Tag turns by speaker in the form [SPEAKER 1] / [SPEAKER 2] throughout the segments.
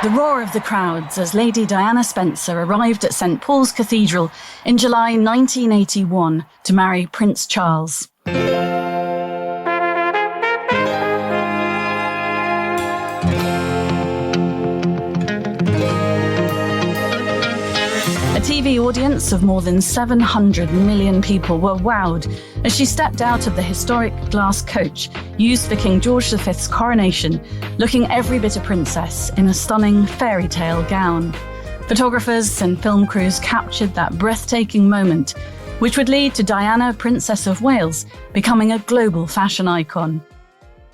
[SPEAKER 1] The roar of the crowds as Lady Diana Spencer arrived at St Paul's Cathedral in July 1981 to marry Prince Charles. A TV audience of more than 700 million people were wowed as she stepped out of the historic glass coach used for King George V's coronation, looking every bit a princess in a stunning fairy tale gown. Photographers and film crews captured that breathtaking moment, which would lead to Diana, Princess of Wales, becoming a global fashion icon.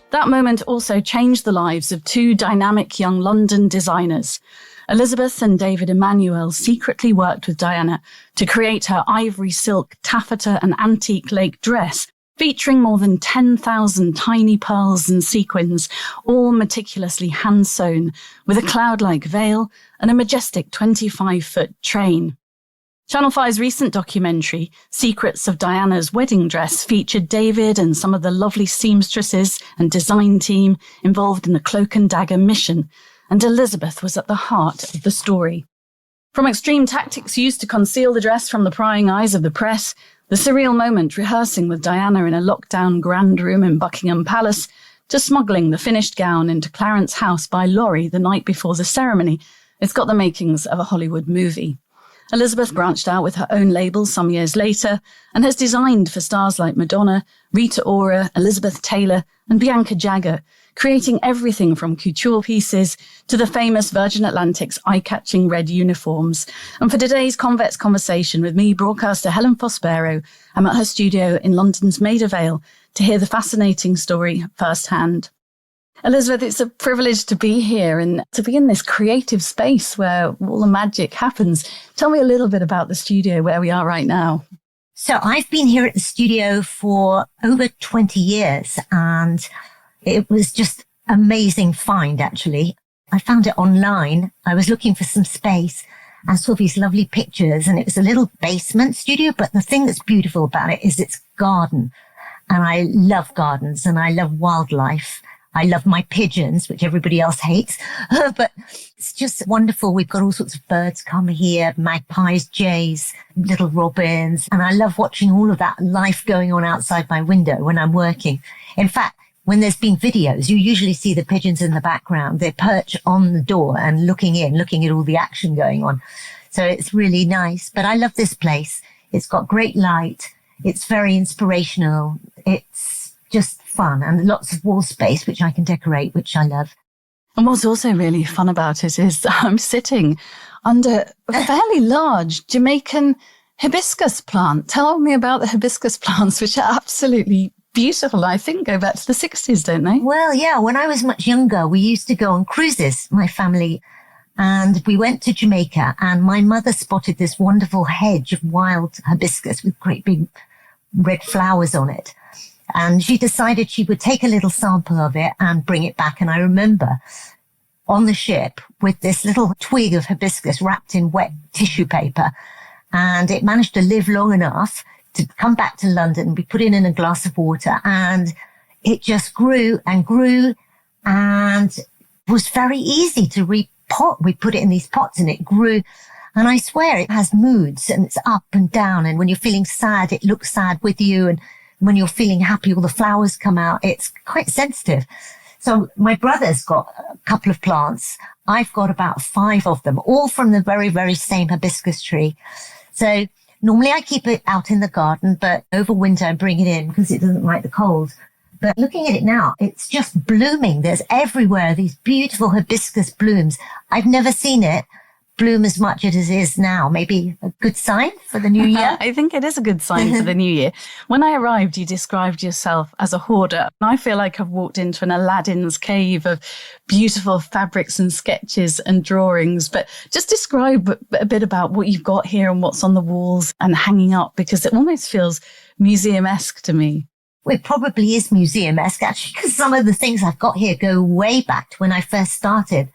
[SPEAKER 1] That moment also changed the lives of two dynamic young London designers. Elizabeth and David Emanuel secretly worked with Diana to create her ivory silk, taffeta and antique lake dress, featuring more than 10,000 tiny pearls and sequins, all meticulously hand-sewn, with a cloud-like veil and a majestic 25-foot train. Channel 5's recent documentary, Secrets of Diana's Wedding Dress, featured David and some of the lovely seamstresses and design team involved in the Cloak and Dagger mission, and Elizabeth was at the heart of the story. From extreme tactics used to conceal the dress from the prying eyes of the press, the surreal moment rehearsing with Diana in a lockdown grand room in Buckingham Palace, to smuggling the finished gown into Clarence House by lorry the night before the ceremony, it's got the makings of a Hollywood movie. Elizabeth branched out with her own label some years later and has designed for stars like Madonna, Rita Ora, Elizabeth Taylor and Bianca Jagger, creating everything from couture pieces to the famous Virgin Atlantic's eye-catching red uniforms. And for today's Convex Conversation with me, broadcaster Helen Fospero, I'm at her studio in London's Maida Vale to hear the fascinating story firsthand. Elizabeth, it's a privilege to be here and to be in this creative space where all the magic happens. Tell me a little bit about the studio where we are right now.
[SPEAKER 2] So I've been here at the studio for over 20 years and it was just amazing find, actually. I found it online. I was looking for some space and saw these lovely pictures and it was a little basement studio. But the thing that's beautiful about it is its garden. And I love gardens and I love wildlife. I love my pigeons, which everybody else hates, but it's just wonderful. We've got all sorts of birds come here, magpies, jays, little robins. And I love watching all of that life going on outside my window when I'm working. In fact, when there's been videos, you usually see the pigeons in the background. They perch on the door and looking at all the action going on. So it's really nice. But I love this place. It's got great light. It's very inspirational. It's just fun and lots of wall space, which I can decorate, which I love.
[SPEAKER 1] And what's also really fun about it is I'm sitting under a fairly large Jamaican hibiscus plant. Tell me about the hibiscus plants, which are absolutely beautiful. I think go back to the 60s, don't they?
[SPEAKER 2] Well, yeah. When I was much younger, we used to go on cruises, my family, and we went to Jamaica and my mother spotted this wonderful hedge of wild hibiscus with great big red flowers on it. And she decided she would take a little sample of it and bring it back. And I remember on the ship with this little twig of hibiscus wrapped in wet tissue paper. And it managed to live long enough to come back to London. We put it in a glass of water and it just grew and grew and was very easy to repot. We put it in these pots and it grew. And I swear it has moods and it's up and down. And when you're feeling sad, it looks sad with you. And when you're feeling happy, all the flowers come out. It's quite sensitive. So my brother's got a couple of plants. I've got about 5 of them, all from the very, very same hibiscus tree. So normally I keep it out in the garden, but over winter I bring it in because it doesn't like the cold. But looking at it now, it's just blooming. There's everywhere these beautiful hibiscus blooms. I've never seen it bloom as much as it is now. Maybe a good sign for the new year?
[SPEAKER 1] I think it is a good sign for the new year. When I arrived, you described yourself as a hoarder. I feel like I've walked into an Aladdin's cave of beautiful fabrics and sketches and drawings. But just describe a bit about what you've got here and what's on the walls and hanging up, because it almost feels museum-esque to me.
[SPEAKER 2] Well, it probably is museum-esque, actually, because some of the things I've got here go way back to when I first started.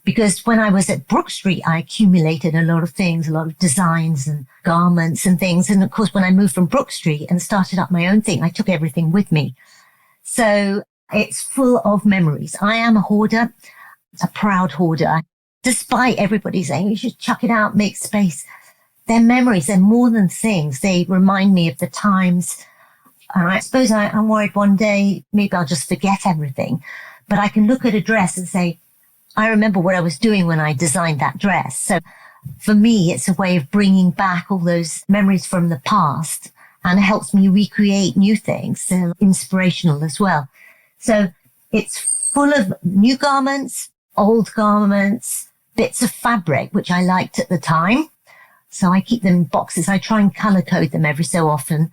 [SPEAKER 2] Because when I was at Brook Street, I accumulated a lot of things, a lot of designs and garments and things. And of course, when I moved from Brook Street and started up my own thing, I took everything with me. So it's full of memories. I am a hoarder, a proud hoarder. despite everybody saying you should chuck it out, make space. They're memories. They're more than things. They remind me of the times. And I suppose I'm worried one day, maybe I'll just forget everything. But I can look at a dress and say, I remember what I was doing when I designed that dress. So for me, it's a way of bringing back all those memories from the past, and it helps me recreate new things. So inspirational as well. So it's full of new garments, old garments, bits of fabric, which I liked at the time. So I keep them in boxes. I try and color code them every so often.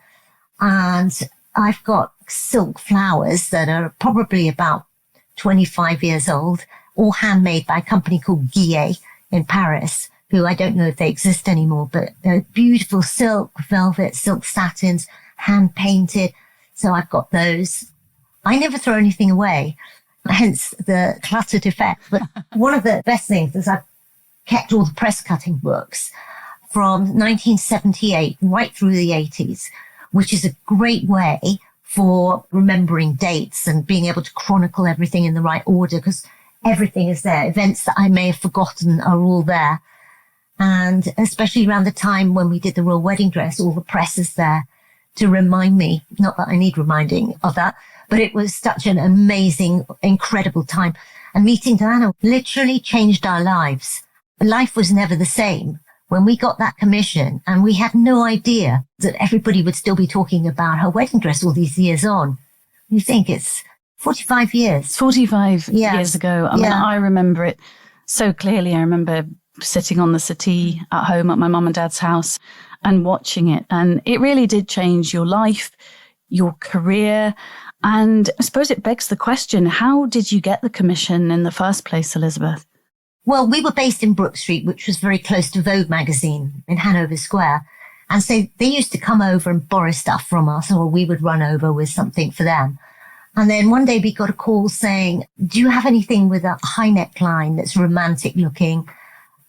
[SPEAKER 2] And I've got silk flowers that are probably about 25 years old, all handmade by a company called Guillet in Paris, who I don't know if they exist anymore, but they're beautiful silk, velvet, silk satins, hand painted. So I've got those. I never throw anything away, hence the cluttered effect. But one of the best things is I've kept all the press cutting books from 1978 right through the 80s, which is a great way for remembering dates and being able to chronicle everything in the right order, because everything is there. Events that I may have forgotten are all there. And especially around the time when we did the royal wedding dress, all the press is there to remind me, not that I need reminding of that, but it was such an amazing, incredible time. And meeting Diana literally changed our lives. Life was never the same when we got that commission, and we had no idea that everybody would still be talking about her wedding dress all these years on. You think it's 45 years.
[SPEAKER 1] 45 years ago. I mean, I remember it so clearly. I remember sitting on the settee at home at my mum and dad's house and watching it. And it really did change your life, your career. And I suppose it begs the question, how did you get the commission in the first place, Elizabeth?
[SPEAKER 2] Well, we were based in Brook Street, which was very close to Vogue magazine in Hanover Square. And so they used to come over and borrow stuff from us, or we would run over with something for them. And then one day we got a call saying, do you have anything with a high neckline that's romantic looking?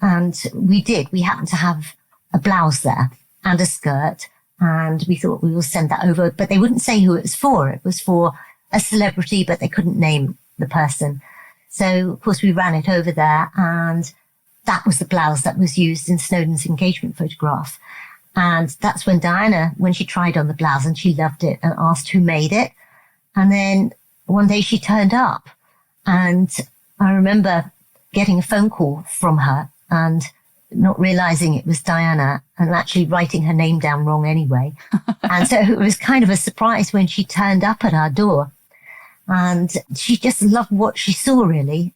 [SPEAKER 2] And we did. We happened to have a blouse there and a skirt. And we thought we will send that over. But they wouldn't say who it was for. It was for a celebrity, but they couldn't name the person. So, of course, we ran it over there, and that was the blouse that was used in Snowdon's engagement photograph. And that's when Diana, when she tried on the blouse and she loved it and asked who made it. And then one day she turned up, and I remember getting a phone call from her and not realizing it was Diana and actually writing her name down wrong anyway. And so it was kind of a surprise when she turned up at our door. And she just loved what she saw, really.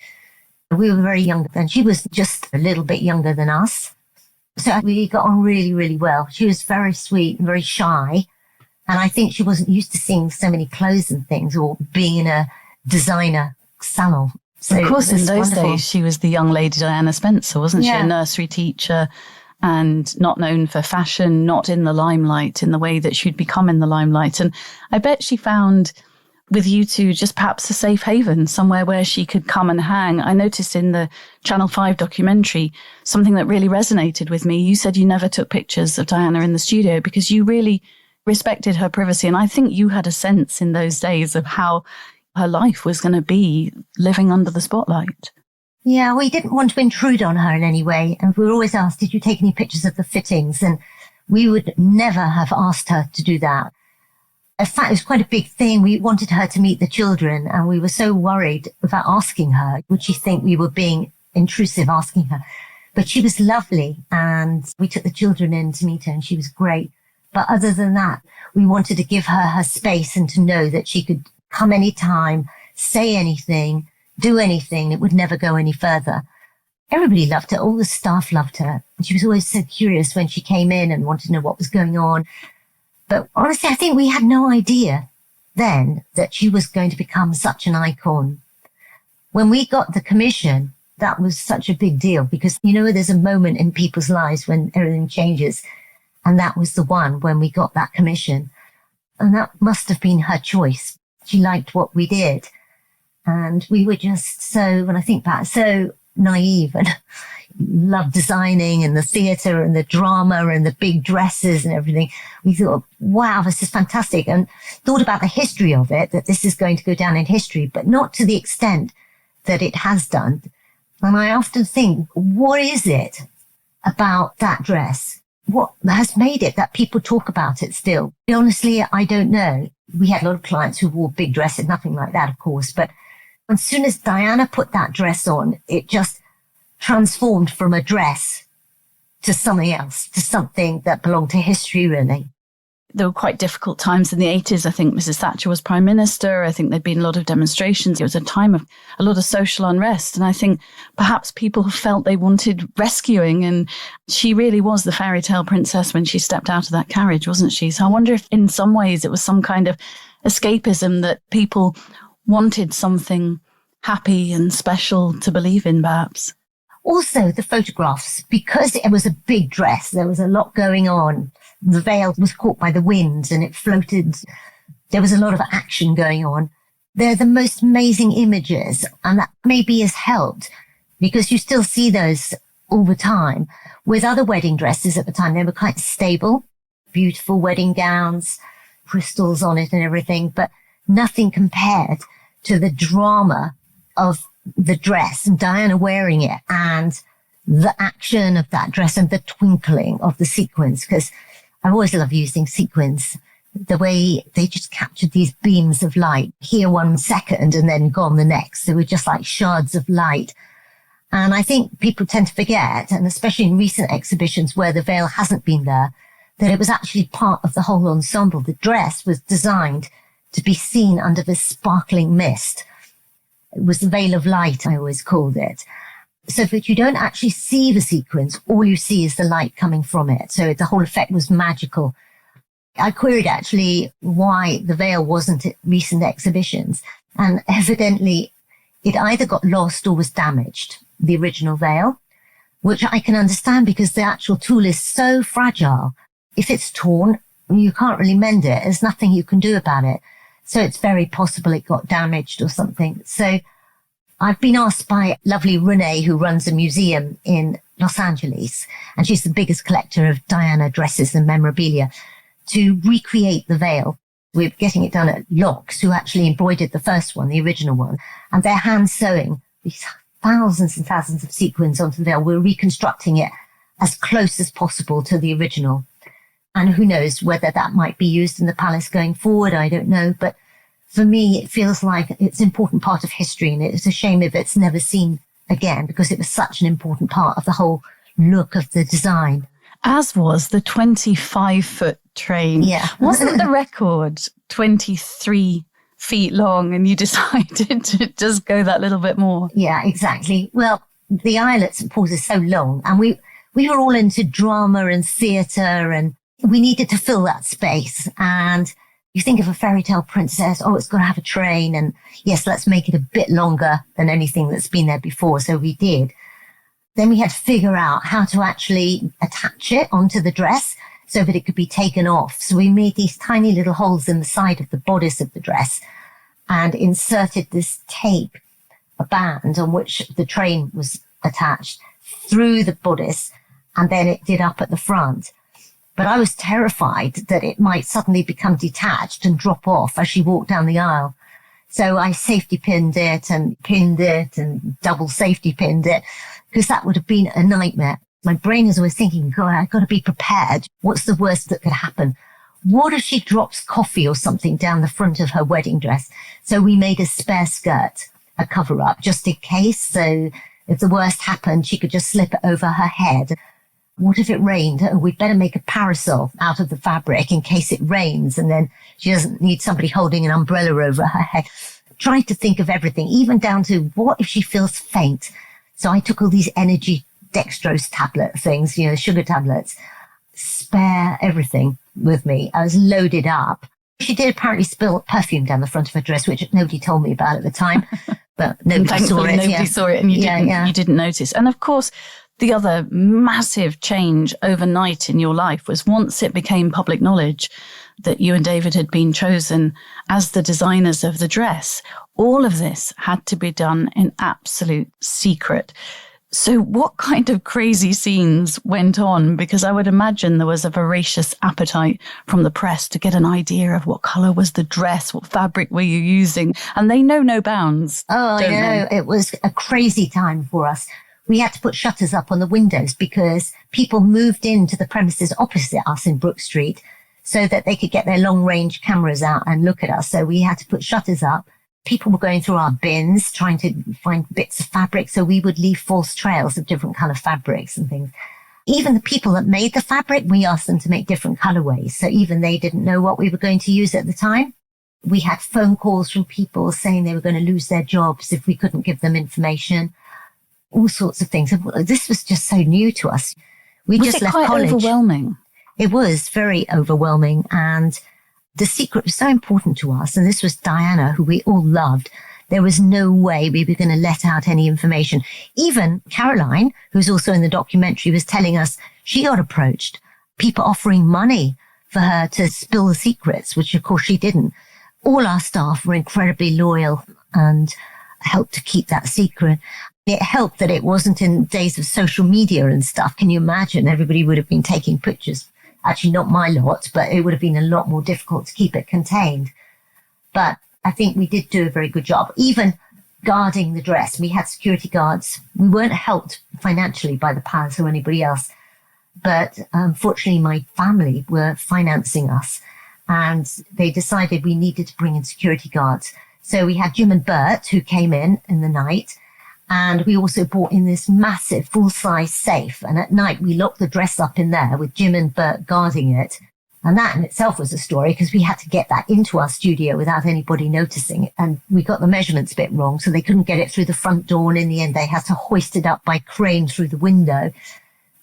[SPEAKER 2] We were very young, and she was just a little bit younger than us. So we got on really, really well. She was very sweet and very shy. And I think she wasn't used to seeing so many clothes and things, or being in a designer salon. So
[SPEAKER 1] of course, in those
[SPEAKER 2] wonderful.
[SPEAKER 1] days, she was the young Lady Diana Spencer, wasn't she? A nursery teacher, and not known for fashion, not in the limelight in the way that she'd become in the limelight. And I bet she found with you two just perhaps a safe haven, somewhere where she could come and hang. I noticed in the Channel 5 documentary something that really resonated with me. You said you never took pictures of Diana in the studio because you really respected her privacy. And I think you had a sense in those days of how her life was going to be living under the spotlight.
[SPEAKER 2] Yeah, we didn't want to intrude on her in any way. And we were always asked, did you take any pictures of the fittings? And we would never have asked her to do that. In fact, it was quite a big thing. We wanted her to meet the children, and we were so worried about asking her. Would she think we were being intrusive asking her? But she was lovely, and we took the children in to meet her, and she was great. But other than that, we wanted to give her her space and to know that she could come anytime, say anything, do anything. It would never go any further. Everybody loved her. All the staff loved her. And she was always so curious when she came in and wanted to know what was going on. But honestly, I think we had no idea then that she was going to become such an icon. When we got the commission, that was such a big deal because, you know, there's a moment in people's lives when everything changes. And that was the one when we got that commission. And that must have been her choice. She liked what we did. And we were just so, when I think back, so naive and loved designing and the theatre and the drama and the big dresses and everything. We thought, wow, this is fantastic. And thought about the history of it, that this is going to go down in history, but not to the extent that it has done. And I often think, what is it about that dress? What has made it that people talk about it still? Honestly, I don't know. We had a lot of clients who wore big dresses, nothing like that, of course. But as soon as Diana put that dress on, it just transformed from a dress to something else, to something that belonged to history, really.
[SPEAKER 1] There were quite difficult times in the 80s. I think Mrs. Thatcher was Prime Minister. I think there'd been a lot of demonstrations. It was a time of a lot of social unrest. And I think perhaps people felt they wanted rescuing. And she really was the fairy tale princess when she stepped out of that carriage, wasn't she? So I wonder if in some ways it was some kind of escapism that people wanted something happy and special to believe in, perhaps.
[SPEAKER 2] Also, the photographs, because it was a big dress, there was a lot going on. The veil was caught by the wind and it floated. There was a lot of action going on. They're the most amazing images, and that maybe has helped because you still see those all the time. With other wedding dresses at the time, they were quite stable, beautiful wedding gowns, crystals on it and everything, but nothing compared to the drama of the dress and Diana wearing it and the action of that dress and the twinkling of the sequins, because I always love using sequins, the way they just captured these beams of light, here 1 second and then gone the next. They were just like shards of light. And I think people tend to forget, and especially in recent exhibitions where the veil hasn't been there, that it was actually part of the whole ensemble. The dress was designed to be seen under this sparkling mist. It was the veil of light, I always called it. So that you don't actually see the sequins, all you see is the light coming from it. So the whole effect was magical. I queried actually why the veil wasn't at recent exhibitions. And evidently it either got lost or was damaged, the original veil, which I can understand because the actual tool is so fragile. If it's torn, you can't really mend it. There's nothing you can do about it. So it's very possible it got damaged or something. So I've been asked by lovely Renee, who runs a museum in Los Angeles, and she's the biggest collector of Diana dresses and memorabilia, to recreate the veil. We're getting it done at Locks, who actually embroidered the first one, the original one, and they're hand sewing these thousands and thousands of sequins onto the veil. We're reconstructing it as close as possible to the original. And who knows whether that might be used in the palace going forward, I don't know. But for me, it feels like it's an important part of history, and it's a shame if it's never seen again, because it was such an important part of the whole look of the design.
[SPEAKER 1] As was the 25-foot train.
[SPEAKER 2] Yeah.
[SPEAKER 1] Wasn't the record 23 feet long, and you decided to just go that little bit more?
[SPEAKER 2] Yeah, exactly. Well, the aisle at St. Paul's is so long, and we were all into drama and theatre, and we needed to fill that space. And you think of a fairy tale princess, oh, it's got to have a train. And yes, let's make it a bit longer than anything that's been there before. So we did. Then we had to figure out how to actually attach it onto the dress so that it could be taken off. So we made these tiny little holes in the side of the bodice of the dress and inserted this tape, a band on which the train was attached through the bodice, and then it did up at the front. But I was terrified that it might suddenly become detached and drop off as she walked down the aisle. So I safety pinned it and double safety pinned it, because that would have been a nightmare. My brain is always thinking, God, I've got to be prepared. What's the worst that could happen? What if she drops coffee or something down the front of her wedding dress? So we made a spare skirt, a cover up, just in case. So if the worst happened, she could just slip it over her head. What if it rained? Oh, we'd better make a parasol out of the fabric in case it rains, and then she doesn't need somebody holding an umbrella over her head. Tried to think of everything, even down to what if she feels faint? So I took all these energy dextrose tablet things, sugar tablets, spare everything with me. I was loaded up. She did apparently spill perfume down the front of her dress, which nobody told me about at the time, but nobody saw it.
[SPEAKER 1] Nobody saw it, and you didn't notice. And of course, the other massive change overnight in your life was once it became public knowledge that you and David had been chosen as the designers of the dress. All of this had to be done in absolute secret. So what kind of crazy scenes went on? Because I would imagine there was a voracious appetite from the press to get an idea of what colour was the dress, what fabric were you using? And they know no bounds.
[SPEAKER 2] Oh, I know. It was a crazy time for us. We had to put shutters up on the windows because people moved into the premises opposite us in Brook Street so that they could get their long-range cameras out and look at us. So we had to put shutters up. People were going through our bins, trying to find bits of fabric. So we would leave false trails of different colour fabrics and things. Even the people that made the fabric, we asked them to make different colourways. So even they didn't know what we were going to use at the time. We had phone calls from people saying they were going to lose their jobs if we couldn't give them information. All sorts of things. This was just so new to us. We just left college.
[SPEAKER 1] Was it quite overwhelming?
[SPEAKER 2] It was very overwhelming, and the secret was so important to us. And this was Diana, who we all loved. There was no way we were going to let out any information. Even Caroline, who's also in the documentary, was telling us she got approached, people offering money for her to spill the secrets, which of course she didn't. All our staff were incredibly loyal and helped to keep that secret. It helped that it wasn't in days of social media and stuff. Can you imagine? Everybody would have been taking pictures. Actually, not my lot, but it would have been a lot more difficult to keep it contained. But I think we did do a very good job. Even guarding the dress, we had security guards. We weren't helped financially by the palace or anybody else. But unfortunately, my family were financing us, and they decided we needed to bring in security guards. So we had Jim and Bert, who came in the night. And we also brought in this massive full-size safe. And at night, we locked the dress up in there with Jim and Bert guarding it. And that in itself was a story because we had to get that into our studio without anybody noticing. And we got the measurements a bit wrong, so they couldn't get it through the front door. And in the end, they had to hoist it up by crane through the window.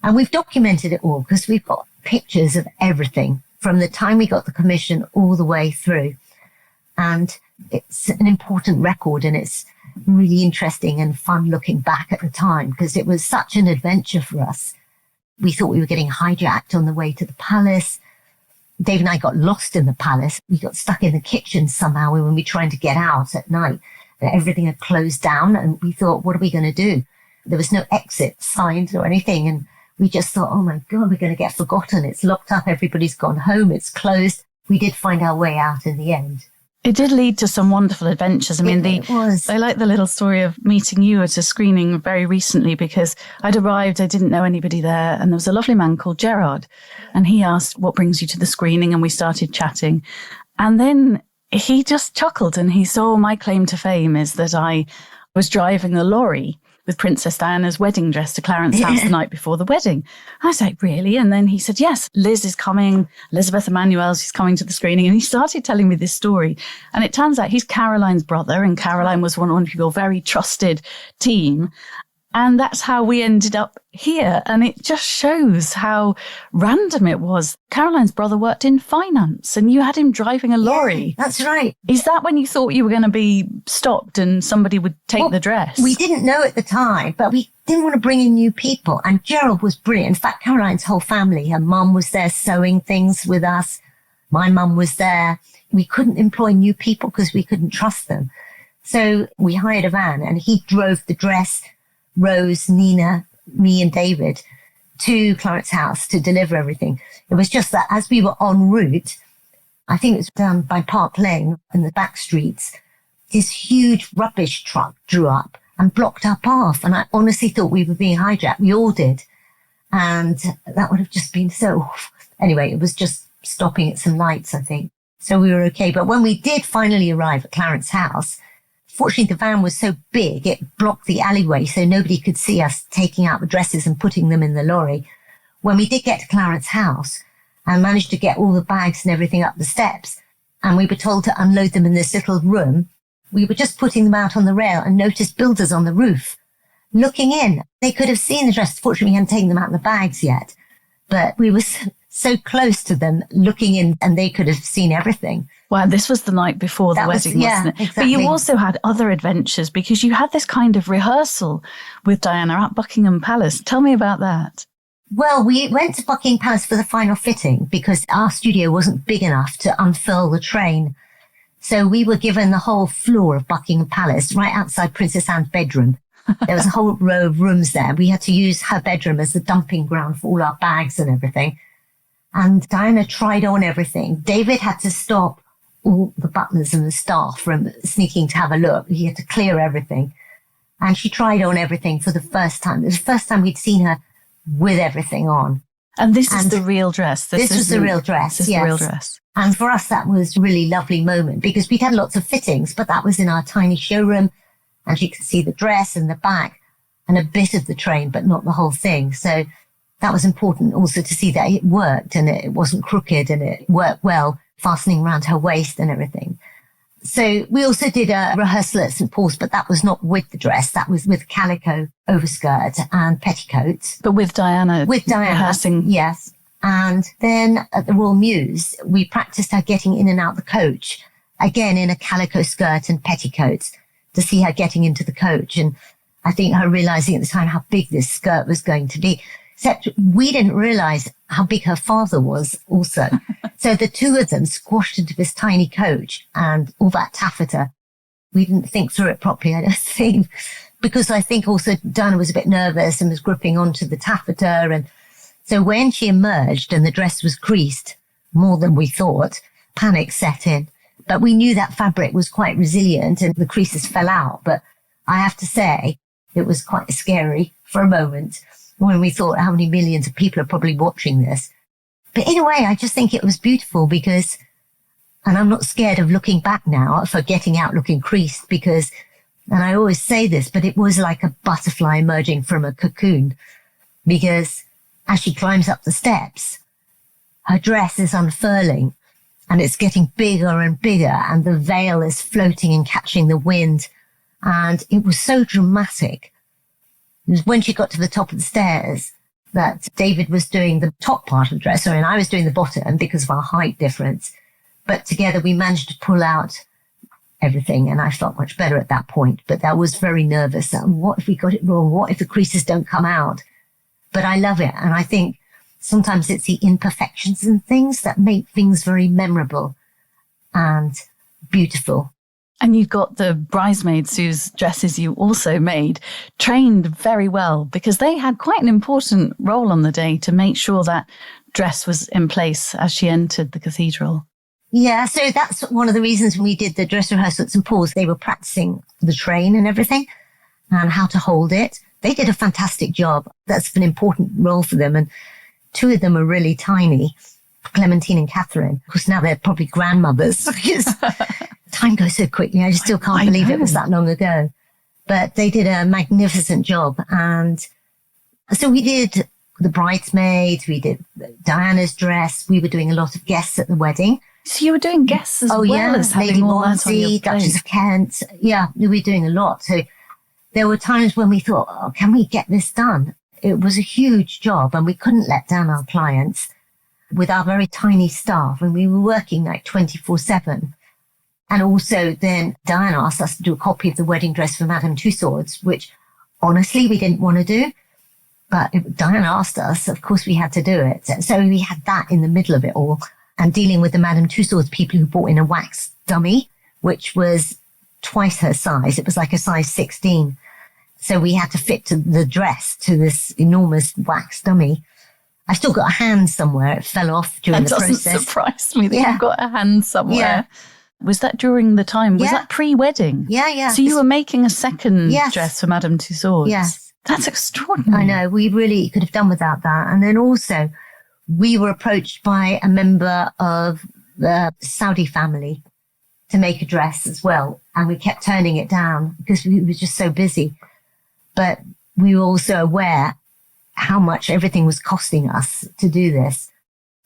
[SPEAKER 2] And we've documented it all because we've got pictures of everything from the time we got the commission all the way through. And it's an important record, and it's really interesting and fun looking back at the time because it was such an adventure for us. We thought we were getting hijacked on the way to the palace. Dave and I got lost in the palace. We got stuck in the kitchen somehow when we were trying to get out at night. Everything had closed down, and we thought, what are we going to do? There was no exit signs or anything. And we just thought, oh my God, we're going to get forgotten. It's locked up. Everybody's gone home. It's closed. We did find our way out in the end.
[SPEAKER 1] It did lead to some wonderful adventures. I mean, I like the little story of meeting you at a screening very recently because I'd arrived, I didn't know anybody there, and there was a lovely man called Gerard, and he asked, what brings you to the screening? And we started chatting. And then he just chuckled and he saw my claim to fame is that I was driving the lorry with Princess Diana's wedding dress to Clarence House the night before the wedding. I was like, really? And then he said, yes, Liz is coming. Elizabeth Emanuel, she's coming to the screening. And he started telling me this story. And it turns out he's Caroline's brother. And Caroline was one of your very trusted team. And that's how we ended up here. And it just shows how random it was. Caroline's brother worked in finance and you had him driving a lorry.
[SPEAKER 2] Yeah, that's right.
[SPEAKER 1] Is that when you thought you were going to be stopped and somebody would take the dress?
[SPEAKER 2] We didn't know at the time, but we didn't want to bring in new people. And Gerald was brilliant. In fact, Caroline's whole family, her mum was there sewing things with us. My mum was there. We couldn't employ new people because we couldn't trust them. So we hired a van and he drove the dress, Rose, Nina, me and David to Clarence House to deliver everything. It was just that as we were en route, I think it was down by Park Lane in the back streets, this huge rubbish truck drew up and blocked our path. And I honestly thought we were being hijacked. We all did. And that would have just been so... Anyway, it was just stopping at some lights, I think. So we were okay. But when we did finally arrive at Clarence House, fortunately, the van was so big, it blocked the alleyway, so nobody could see us taking out the dresses and putting them in the lorry. When we did get to Clarence House and managed to get all the bags and everything up the steps, and we were told to unload them in this little room, we were just putting them out on the rail and noticed builders on the roof looking in. They could have seen the dresses. Fortunately, we hadn't taken them out of the bags yet, but we were so close to them looking in and they could have seen everything.
[SPEAKER 1] Wow, this was the night before the wedding, wasn't it?
[SPEAKER 2] Exactly.
[SPEAKER 1] But you also had other adventures because you had this kind of rehearsal with Diana at Buckingham Palace. Tell me about that.
[SPEAKER 2] Well, we went to Buckingham Palace for the final fitting because our studio wasn't big enough to unfurl the train. So we were given the whole floor of Buckingham Palace right outside Princess Anne's bedroom. There was a whole row of rooms there. We had to use her bedroom as the dumping ground for all our bags and everything. And Diana tried on everything. David had to stop all the butlers and the staff from sneaking to have a look. He had to clear everything. And she tried on everything for the first time. It was the first time we'd seen her with everything on.
[SPEAKER 1] And this is the real dress.
[SPEAKER 2] This was the real dress,
[SPEAKER 1] This is
[SPEAKER 2] yes.
[SPEAKER 1] the real dress.
[SPEAKER 2] And for us, that was a really lovely moment because we'd had lots of fittings, but that was in our tiny showroom. And she could see the dress and the back and a bit of the train, but not the whole thing. So that was important also to see that it worked and it wasn't crooked and it worked well, fastening around her waist and everything. So we also did a rehearsal at St. Paul's, but that was not with the dress. That was with calico overskirt and petticoats.
[SPEAKER 1] But with Diana.
[SPEAKER 2] With Diana.
[SPEAKER 1] Rehearsing.
[SPEAKER 2] Yes. And then at the Royal Mews, we practiced her getting in and out the coach, again in a calico skirt and petticoats, to see her getting into the coach. And I think her realizing at the time how big this skirt was going to be. Except we didn't realize how big her father was also. So the two of them squashed into this tiny coach and all that taffeta. We didn't think through it properly, I don't think, because I think also Diana was a bit nervous and was gripping onto the taffeta. And so when she emerged and the dress was creased more than we thought, panic set in. But we knew that fabric was quite resilient and the creases fell out. But I have to say, it was quite scary for a moment when we thought how many millions of people are probably watching this. But in a way, I just think it was beautiful because, and I'm not scared of looking back now for getting out looking creased because, and I always say this, but it was like a butterfly emerging from a cocoon because as she climbs up the steps, her dress is unfurling and it's getting bigger and bigger and the veil is floating and catching the wind. And it was so dramatic. It was when she got to the top of the stairs that David was doing the top part of the dress, and I was doing the bottom because of our height difference. But together we managed to pull out everything, and I felt much better at that point. But I was very nervous. What if we got it wrong? What if the creases don't come out? But I love it, and I think sometimes it's the imperfections and things that make things very memorable and beautiful.
[SPEAKER 1] And you've got the bridesmaids whose dresses you also made, trained very well because they had quite an important role on the day to make sure that dress was in place as she entered the cathedral.
[SPEAKER 2] Yeah, so that's one of the reasons when we did the dress rehearsal at St. Paul's, they were practicing the train and everything and how to hold it. They did a fantastic job. That's an important role for them. And two of them are really tiny, Clementine and Catherine. Of course, now they're probably grandmothers because time goes so quickly. I just still can't believe it was that long ago. But they did a magnificent job. And so we did the bridesmaids, we did Diana's dress. We were doing a lot of guests at the wedding.
[SPEAKER 1] So you were doing guests as well as having
[SPEAKER 2] Lady
[SPEAKER 1] all that on your
[SPEAKER 2] Walensey,
[SPEAKER 1] plate.
[SPEAKER 2] Duchess of Kent. Yeah, we were doing a lot. So there were times when we thought, oh, can we get this done? It was a huge job and we couldn't let down our clients with our very tiny staff. And we were working like 24/7. And also then Diana asked us to do a copy of the wedding dress for Madame Tussauds, which honestly we didn't want to do. But if Diana asked us, of course we had to do it. So we had that in the middle of it all and dealing with the Madame Tussauds people who brought in a wax dummy, which was twice her size. It was like a size 16. So we had to fit to the dress to this enormous wax dummy. I still got a hand somewhere. It fell off during the process.
[SPEAKER 1] That doesn't surprise me that you've got a hand somewhere.
[SPEAKER 2] Yeah.
[SPEAKER 1] Was that during the time? Was that pre-wedding?
[SPEAKER 2] Yeah.
[SPEAKER 1] So you were making a second dress for Madame Tussauds?
[SPEAKER 2] Yes.
[SPEAKER 1] That's extraordinary.
[SPEAKER 2] I know. We really could have done without that. And then also, we were approached by a member of the Saudi family to make a dress as well. And we kept turning it down because we were just so busy. But we were also aware how much everything was costing us to do this.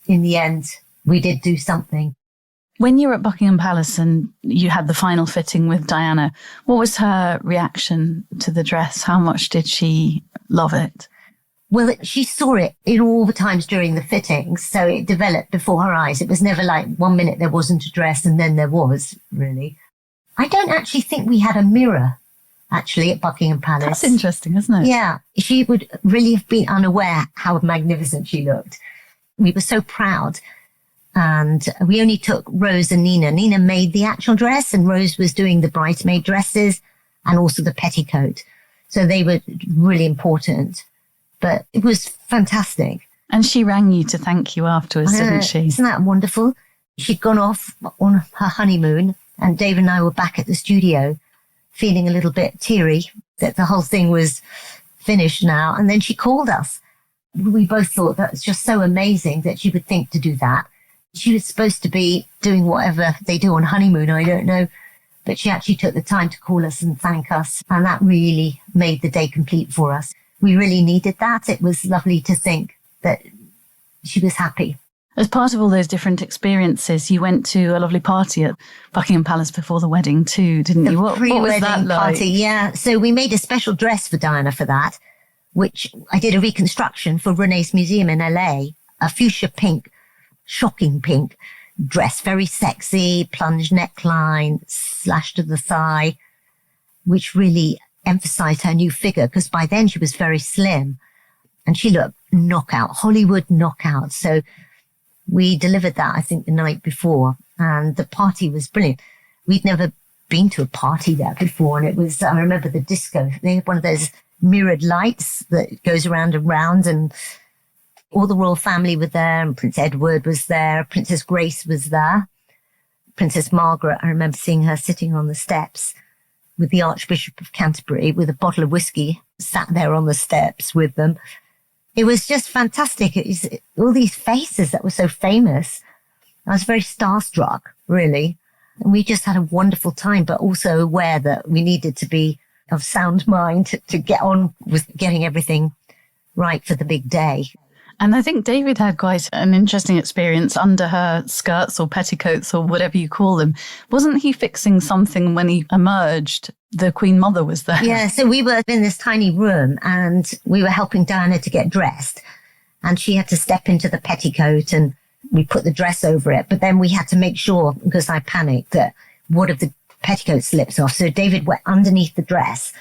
[SPEAKER 2] In the end, we did do something.
[SPEAKER 1] When you were at Buckingham Palace and you had the final fitting with Diana, what was her reaction to the dress? How much did she love it?
[SPEAKER 2] Well, she saw it in all the times during the fittings, so it developed before her eyes. It was never like 1 minute there wasn't a dress and then there was, really. I don't actually think we had a mirror, actually, at Buckingham Palace.
[SPEAKER 1] That's interesting, isn't it?
[SPEAKER 2] Yeah. She would really have been unaware how magnificent she looked. We were so proud. And we only took Rose and Nina. Nina made the actual dress and Rose was doing the bridesmaid dresses and also the petticoat. So they were really important, but it was fantastic.
[SPEAKER 1] And she rang you to thank you afterwards, didn't she?
[SPEAKER 2] Isn't that wonderful? She'd gone off on her honeymoon, and David and I were back at the studio feeling a little bit teary that the whole thing was finished now. And then she called us. We both thought that was just so amazing that she would think to do that. She was supposed to be doing whatever they do on honeymoon, I don't know. But she actually took the time to call us and thank us. And that really made the day complete for us. We really needed that. It was lovely to think that she was happy.
[SPEAKER 1] As part of all those different experiences, you went to a lovely party at Buckingham Palace before the wedding too, didn't you? What was that like?
[SPEAKER 2] Party, yeah. So we made a special dress for Diana for that, which I did a reconstruction for Renee's Museum in LA, a fuchsia pink, shocking pink dress, very sexy, plunge neckline, slash to the thigh, which really emphasized her new figure because by then she was very slim and she looked knockout, Hollywood knockout. So we delivered that, I think, the night before, and the party was brilliant. We'd never been to a party there before, and it was, I remember the disco. They had one of those mirrored lights that goes around and round, and all the royal family were there, and Prince Edward was there, Princess Grace was there, Princess Margaret. I remember seeing her sitting on the steps with the Archbishop of Canterbury with a bottle of whiskey, sat there on the steps with them. It was just fantastic. It was all these faces that were so famous. I was very starstruck, really. And we just had a wonderful time, but also aware that we needed to be of sound mind to get on with getting everything right for the big day.
[SPEAKER 1] And I think David had quite an interesting experience under her skirts or petticoats or whatever you call them. Wasn't he fixing something when he emerged? The Queen Mother was there.
[SPEAKER 2] Yeah, so we were in this tiny room and we were helping Diana to get dressed. And she had to step into the petticoat and we put the dress over it. But then we had to make sure, because I panicked, that one of the petticoat slips off. So David went underneath the dress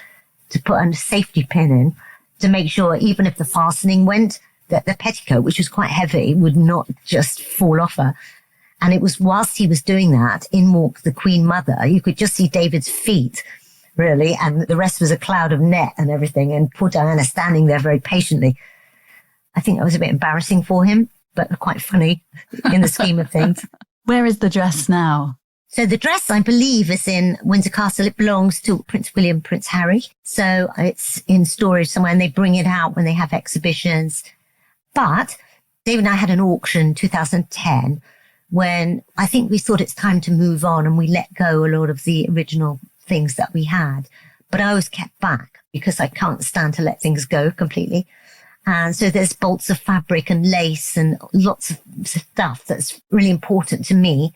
[SPEAKER 2] to put a safety pin in to make sure even if the fastening went, that the petticoat, which was quite heavy, would not just fall off her. And it was whilst he was doing that, in walked the Queen Mother. You could just see David's feet, really, and the rest was a cloud of net and everything, and poor Diana standing there very patiently. I think that was a bit embarrassing for him, but quite funny in the scheme of things.
[SPEAKER 1] Where is the dress now?
[SPEAKER 2] So the dress, I believe, is in Windsor Castle. It belongs to Prince William, Prince Harry. So it's in storage somewhere, and they bring it out when they have exhibitions. But David and I had an auction in 2010 when I think we thought it's time to move on and we let go a lot of the original things that we had. But I always kept back because I can't stand to let things go completely. And so there's bolts of fabric and lace and lots of stuff that's really important to me.